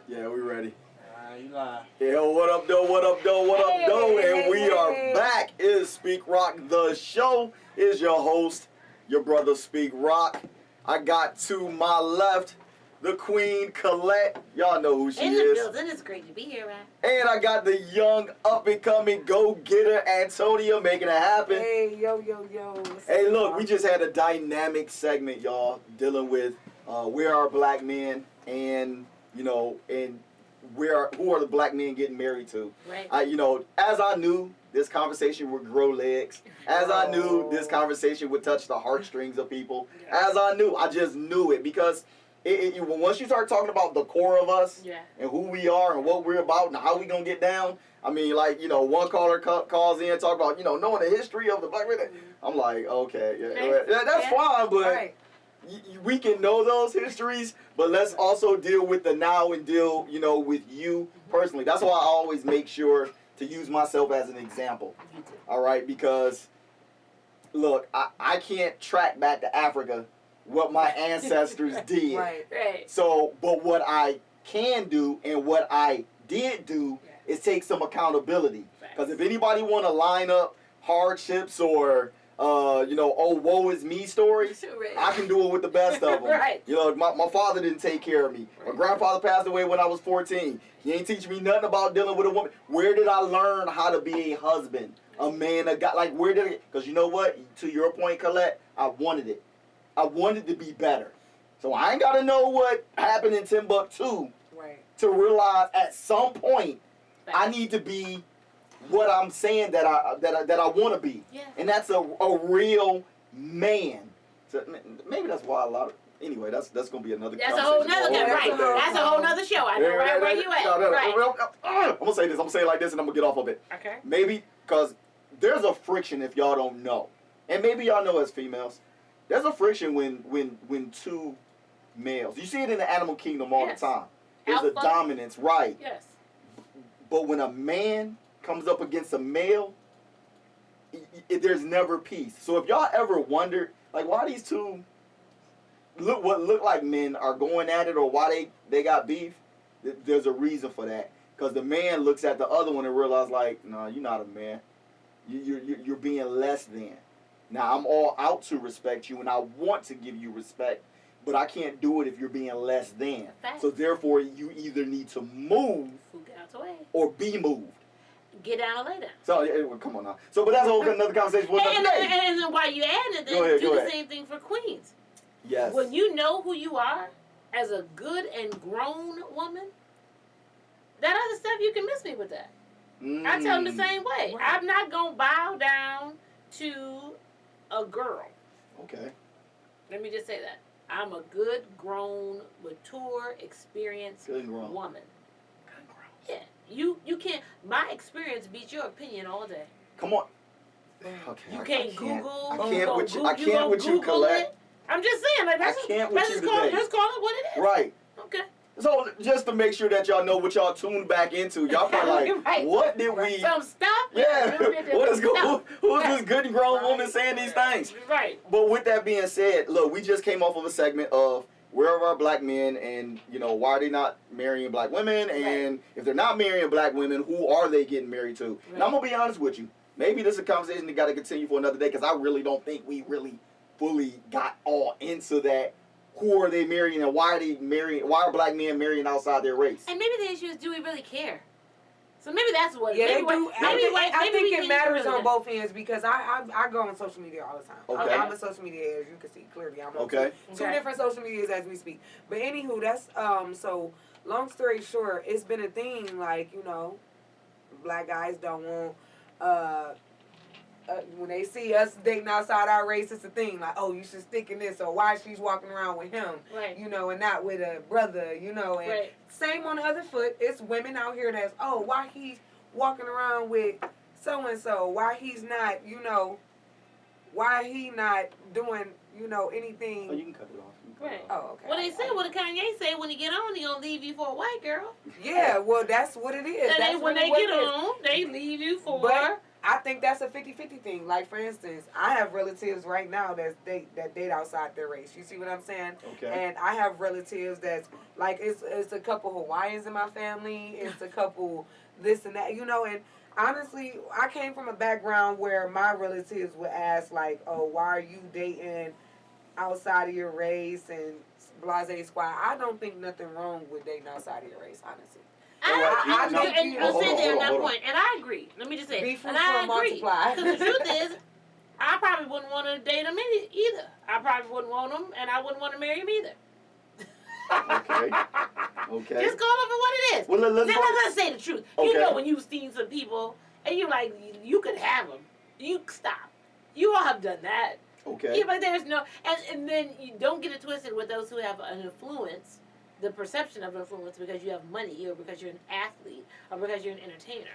Yeah, we ready. You lie. Yo, what up, though? What up, though? What up, though? And we are back. It's Speak Rock, the show. Is your host, your brother Speak Rock. I got to my left the Queen Colette. Y'all know who she in is. the building. It's great to be here, man. And I got the young, up-and-coming go-getter Antonia making it happen. Hey, yo. Hey, look, we just had a dynamic segment, y'all, dealing with where are black men and, you know, and who are the black men getting married to. Right. You know, as I knew this conversation would grow legs, as I knew this conversation would touch the heartstrings of people, as I just knew it because once you start talking about the core of us and who we are and what we're about and how we gonna get down, I mean, like, you know, one caller calls in and talk about, you know, knowing the history of the black man. I'm like, okay, that's fine, but we can know those histories, but let's also deal with the now and deal, you know, with you personally. That's why I always make sure to use myself as an example. All right, because look, I can't track back to Africa what my ancestors did. Right. So, but what I can do and what I did do is take some accountability. Because if anybody want to line up hardships or you know, oh, woe is me stories, I can do it with the best of them. You know, my father didn't take care of me. My grandfather passed away when I was 14. He ain't teaching me nothing about dealing with a woman. Where did I learn how to be a husband, a man, a guy? Like, where did it? Because you know what? To your point, Colette, I wanted it. I wanted to be better. So I ain't got to know what happened in Timbuktu to realize at some point I need to be what I'm saying that I want to be. And that's a real man. So maybe that's why a lot of... Anyway, that's going to be another That's a whole nother That's a whole nother show. I know right where you at. I'm going to say this. I'm going to say it like this and I'm going to get off of it. Okay. Maybe because there's a friction if y'all don't know. And maybe y'all know as females. There's a friction when two males. You see it in the animal kingdom all the time. There's a dominance, right? Yes. But when a man comes up against a male, there's never peace. So if y'all ever wondered, like, why these two look like men are going at it or why they got beef, there's a reason for that. Because the man looks at the other one and realizes, like, no, you're not a man. You're being less than. Now, I'm all out to respect you, and I want to give you respect, but I can't do it if you're being less than. So, therefore, you either need to move or be moved. Get down and lay down. So, come on now. So, but that's a whole another conversation for another day. And then while you add it, then do the same thing for queens. Yes. When you know who you are as a good and grown woman, that other stuff, you can miss me with that. I tell them the same way. Right. I'm not going to bow down to a girl. Okay. Let me just say that. I'm a good, grown, mature, experienced woman. Good grown. Yeah. You can't... My experience beats your opinion all day. Come on. Okay. You can't Google... I can't with you, Colette. I'm just saying. Like, I can't with you today. Just call it what it is. Right. Okay. So, just to make sure that y'all know what y'all tuned back into, y'all probably like, what did we... Some stuff? Yeah. What is who's this good and grown woman saying these things? Right. But with that being said, look, we just came off of a segment of where are our black men and, you know, why are they not marrying black women? And if they're not marrying black women, who are they getting married to? And I'm going to be honest with you. Maybe this is a conversation that got to continue for another day because I really don't think we really fully got all into that. Who are they marrying and why are they marrying? Why are black men marrying outside their race? And maybe the issue is, do we really care? So maybe that's what. Yeah, maybe they do. I think it matters on both ends because I go on social media all the time. Okay. I'm a social media, as you can see clearly. I'm on two different social medias as we speak. But anywho, that's so. Long story short, it's been a thing. Like, you know, black guys don't want. When they see us dating outside our race, it's a thing. Like, oh, you should stick in this, or why she's walking around with him, you know, and not with a brother, you know. And same on the other foot, it's women out here that's, oh, why he's walking around with so-and-so, why he's not, you know, why he not doing, you know, anything. Oh, you can cut it off. Right. Oh, okay. Well, they say what Kanye say when he get on, he gonna leave you for a white girl. Yeah, well, that's what it is. And when they get on, they leave you for. But I think that's a 50-50 thing. Like, for instance, I have relatives right now that date outside their race. You see what I'm saying? Okay. And I have relatives that's, like, it's a couple Hawaiians in my family. It's a couple this and that, you know. And honestly, I came from a background where my relatives would ask, like, oh, why are you dating outside of your race and blase squad. I don't think nothing wrong with dating outside of your race, honestly. I say that at that point, and I agree. Let me just say, and I agree. Because the truth is, I probably wouldn't want to date him either. I probably wouldn't want him, and I wouldn't want to marry him either. Okay. Just call it for what it is. Well, let's say the truth. Okay. You know when you've seen some people, and you're like, you could have them. You stop. You all have done that. Okay. Yeah, but there's no, and then you don't get it twisted with those who have an influence. The perception of influence because you have money or because you're an athlete or because you're an entertainer.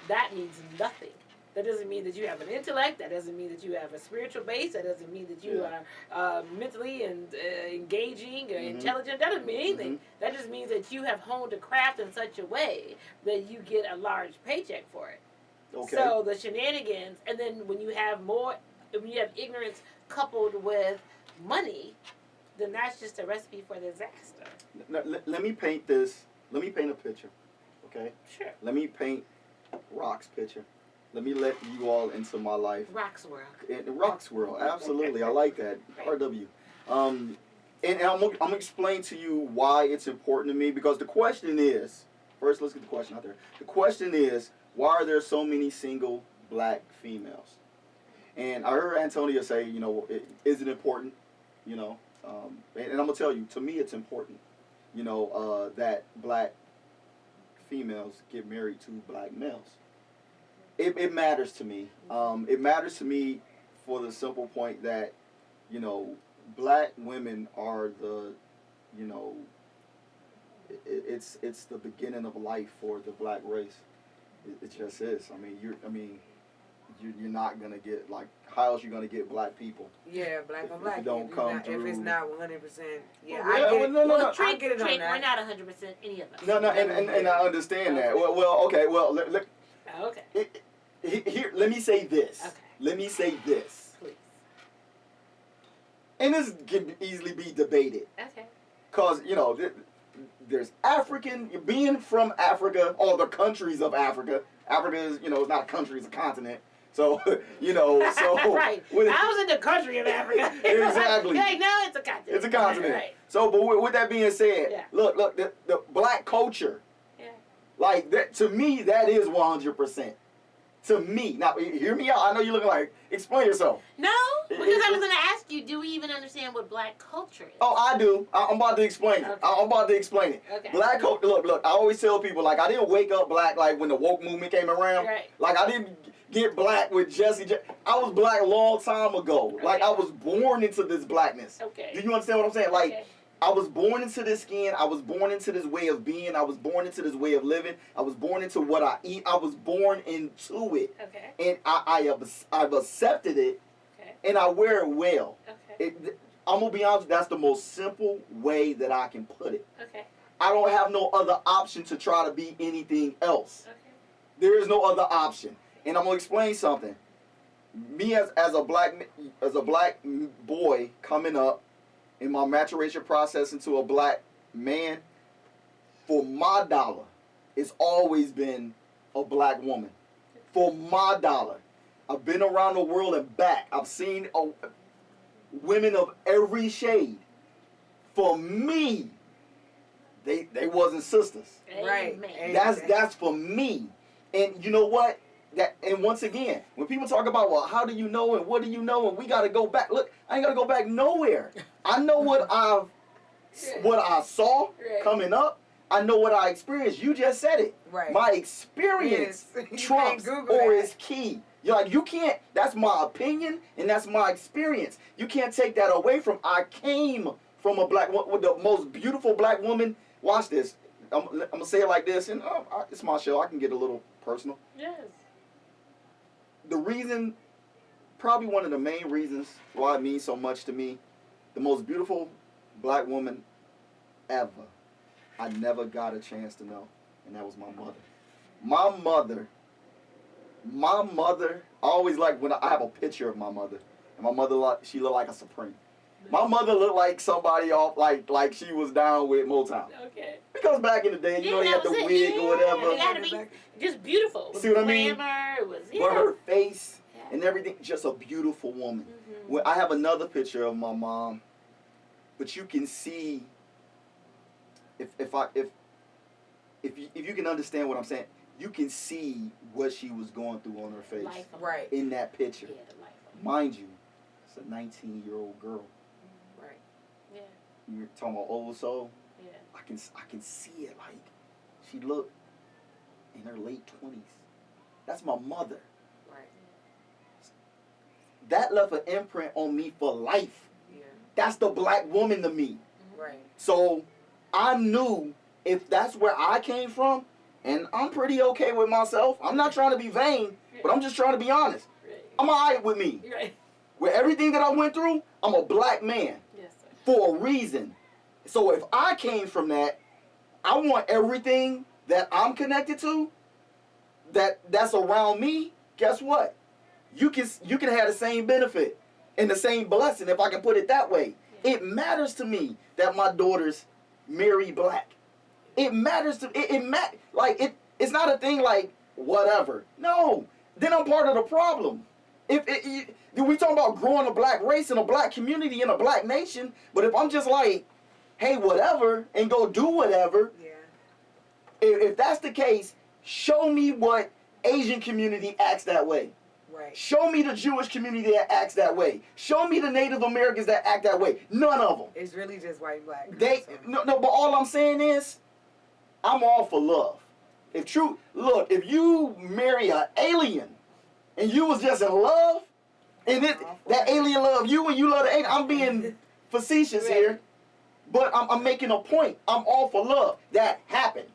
That means nothing. That doesn't mean that you have an intellect. That doesn't mean that you have a spiritual base. That doesn't mean that you are mentally and engaging or intelligent. That doesn't mean anything. That just means that you have honed a craft in such a way that you get a large paycheck for it. Okay. So the shenanigans, and then when you have ignorance coupled with money, then that's just a recipe for disaster. Now, let me paint this. Let me paint a picture, okay? Sure. Let me paint Rock's picture. Let me let you all into my life. Rock's world. Rock's world, absolutely. I like that. RW. And I'm gonna explain to you why it's important to me, because the question is, first let's get the question out there. The question is, why are there so many single black females? And I heard Antonia say, you know, is it important? You know, and I'm gonna tell you, to me, it's important. You know, that black females get married to black males. It matters to me. It matters to me for the simple point that, you know, black women are the, you know, it's the beginning of life for the black race. It just is. I mean, you're not gonna get, like, how else you gonna get black people? Yeah, black on black. If you don't come through. If it's not 100%. Yeah, I get it. No, I get it on that. We're not 100% any of us. No, and I understand that. Well, okay. Well, okay. Here, let me say this. Okay. Let me say this. Please. And this can easily be debated. Okay. Because, you know, there's being from Africa, or the countries of Africa. Africa is, you know, it's not a country, it's a continent. So, you know, right. I was in the country of Africa. Exactly. Hey, no, it's a continent. It's a continent. Right. So, but with that being said, look, the black culture, like, that, to me, that is 100%. To me. Now, hear me out. I know you're looking like, explain yourself. No, because I was going to ask you, do we even understand what black culture is? Oh, I do. I'm about to explain it. Okay. I'm about to explain it. Okay. Black culture, look, I always tell people, like, I didn't wake up black, like, when the woke movement came around. Right. Like, I didn't get black with Jesse. I was black a long time ago. Okay. Like, I was born into this blackness. Okay. Do you understand what I'm saying? Like, I was born into this skin. I was born into this way of being. I was born into this way of living. I was born into what I eat. I was born into it. Okay. And I've accepted it. Okay. And I wear it well. Okay. I'm going to be honest, that's the most simple way that I can put it. Okay. I don't have no other option to try to be anything else. Okay. There is no other option. And I'm going to explain something. Me as a black boy coming up, in my maturation process into a black man, for my dollar, it's always been a black woman. For my dollar. I've been around the world and back. I've seen women of every shade. For me, they wasn't sisters. Right. That's for me. And you know what? And once again, when people talk about, well, how do you know and what do you know and we got to go back. Look, I ain't got to go back nowhere. I know what I saw coming up. I know what I experienced. You just said it. Right. My experience trumps or is key. You're like, you can't, that's my opinion and that's my experience. You can't take that away from, I came from a black woman, with the most beautiful black woman. Watch this. I'm going to say it like this, and it's my show. I can get a little personal. Yes. The reason, probably one of the main reasons why it means so much to me, the most beautiful black woman ever, I never got a chance to know, and that was my mother. My mother My mother, I always like when I have a picture of my mother, and my mother, she looked like a Supreme. My mother looked like somebody off, like she was down with Motown. Okay. Because back in the day, you know, you had the wig or whatever. It had to be just beautiful. See what I mean? It was, but her face and everything, just a beautiful woman. When I have another picture of my mom, but you can see, if you can understand what I'm saying, you can see what she was going through on her face right in that picture. Yeah, mind you, it's a 19-year-old girl. Right. Yeah. You're talking about old soul. Yeah. I can see it, like she looked in her late 20s. That's my mother. Right. That left an imprint on me for life. Yeah. That's the black woman to me. Right. So I knew if that's where I came from, and I'm pretty okay with myself. I'm not trying to be vain, but I'm just trying to be honest. Right. I'm alright with me. Right. With everything that I went through, I'm a black man. Yes, sir. For a reason. So if I came from that, I want everything that I'm connected to, that's around me. Guess what? You can have the same benefit and the same blessing, if I can put it that way. Yeah. It matters to me that my daughters marry black. It matters to it's not a thing like whatever. No, then I'm part of the problem. We talking about growing a black race and a black community in a black nation, but if I'm just like, hey, whatever, and go do whatever, if that's the case, show me what Asian community acts that way. Right. Show me the Jewish community that acts that way. Show me the Native Americans that act that way. None of them. It's really just white, black. No, but all I'm saying is, I'm all for love. If you marry an alien, and you was just in love, and that alien love you and you love the alien, I'm being facetious here, but I'm making a point. I'm all for love. That happened.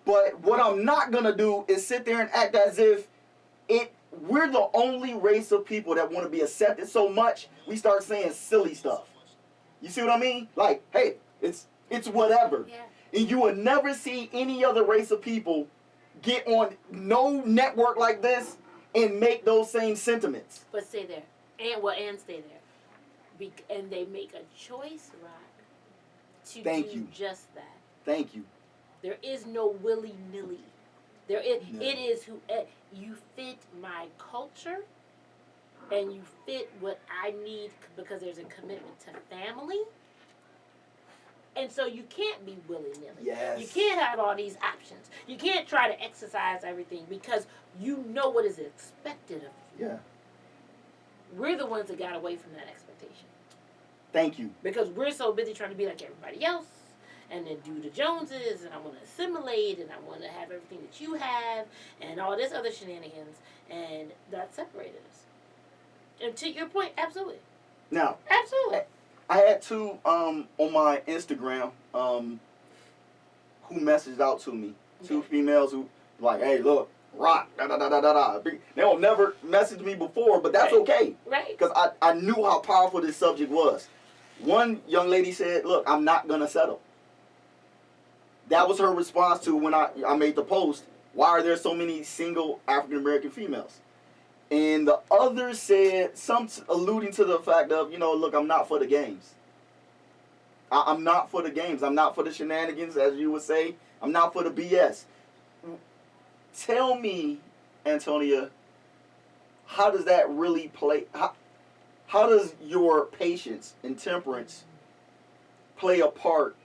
But what I'm not going to do is sit there and act as if we're the only race of people that want to be accepted so much, we start saying silly stuff. You see what I mean? Like, hey, it's whatever. Yeah. And you will never see any other race of people get on no network like this and make those same sentiments. But stay there. And stay there. And they make a choice, Rock, to do just that. Thank you. There is no willy-nilly. It is who you fit my culture, and you fit what I need because there's a commitment to family. And so you can't be willy-nilly. Yes. You can't have all these options. You can't try to exercise everything because you know what is expected of you. Yeah. We're the ones that got away from that expectation. Thank you. Because we're so busy trying to be like everybody else and then do the Joneses, and I want to assimilate, and I want to have everything that you have, and all this other shenanigans, and that separated us. And to your point, absolutely. Now, absolutely. I had two on my Instagram who messaged out to me. Okay. Two females who like, hey, look, rock, da da da da da da. They don't never message me before, but that's okay. Right. Because I knew how powerful this subject was. One young lady said, look, I'm not going to settle. That was her response to when I made the post, why are there so many single African-American females? And the other said, some alluding to the fact of, look, I'm not for the games. I'm not for the games. I'm not for the shenanigans, as you would say. I'm not for the BS. Tell me, Antonia, how does that really play? How does your patience and temperance play a part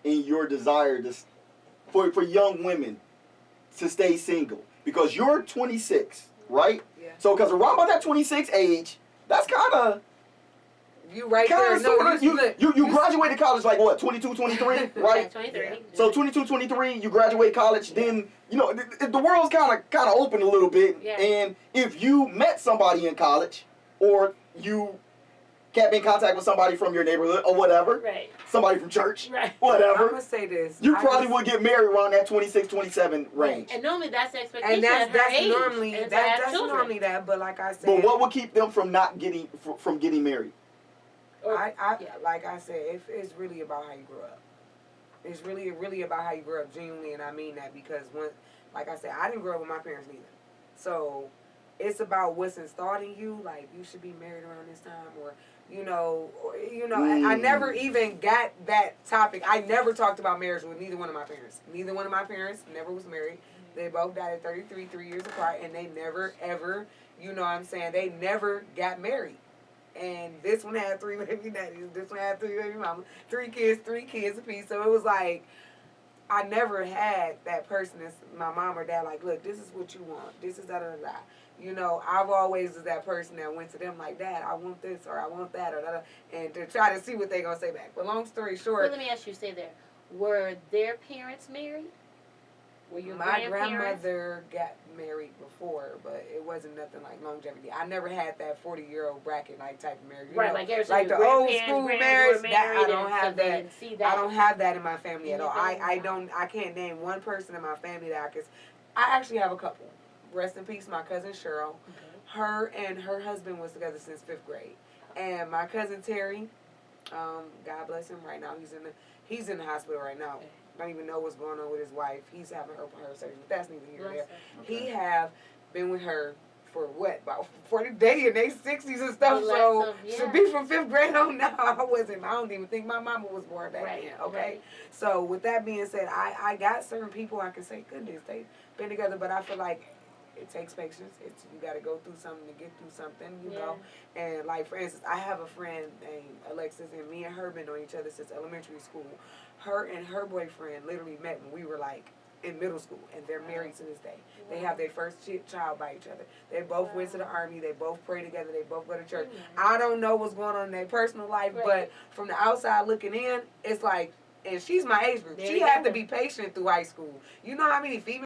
in your desire for young women to stay single? Because you're 26, right? Yeah. So, because around about that 26 age, that's kind of... You right there. No, you graduated college like what, 22, 23, right? Yeah, 23. Yeah. So 22, 23, you graduate college, then, the world's kind of open a little bit. Yeah. And if you met somebody in college, or you kept in contact with somebody from your neighborhood or whatever, right? Somebody from church, right? Whatever. I'm going to say this. You probably would get married around that 26, 27 range. And normally that's the expectation. And that's age, normally and that's normally that. But like I said, but what would keep them from not getting married? Like I said, it's really about how you grew up. It's really about how you grew up genuinely, and I mean that because like I said, I didn't grow up with my parents neither. So it's about what's installed in you. Like, you should be married around this time, or I never even got that topic. I never talked about marriage with neither one of my parents. Neither one of my parents never was married. They both died at 33, 3 years apart, and they never, ever, they never got married. And this one had 3 baby daddies. This one had 3 baby mamas. 3 kids apiece. So it was like, I never had that person as my mom or dad, like, look, this is what you want. This is da-da-da-da. I've always was that person that went to them like, Dad, I want this, or I want that, or da-da, and to try to see what they going to say back. But long story short. Well, let me ask you, stay there. Were their parents married? Were your My grandmother got married before, but it wasn't nothing like longevity. I never had that 40-year-old bracket like type of marriage. Right, like the old school marriage. That I don't have so that. I don't have that in my family at all. I can't name one person in my family that I could. I actually have a couple. Rest in peace, my cousin Cheryl. Okay. Her and her husband was together since 5th grade, and my cousin Terry. God bless him. Right now, he's in the hospital right now. Okay. Don't even know what's going on with his wife. He's having her surgery. But that's neither here nor there. Okay. He have been with her for what, about 40 days in their 60s and stuff. So to be from 5th grade on now, I don't even think my mama was born back then. Okay. Right. So with that being said, I got certain people I can say, goodness, they've been together, but I feel like it takes patience. You got to go through something to get through something, you know. And like, for instance, I have a friend named Alexis, and me and her been knowing each other since elementary school. Her and her boyfriend literally met when we were like in middle school, and they're married to this day. They have their first child by each other. They both went to the army. They both pray together. They both go to church. I don't know what's going on in their personal life, but from the outside looking in, it's like, and she's my age group. She had to be patient through high school. You know how many female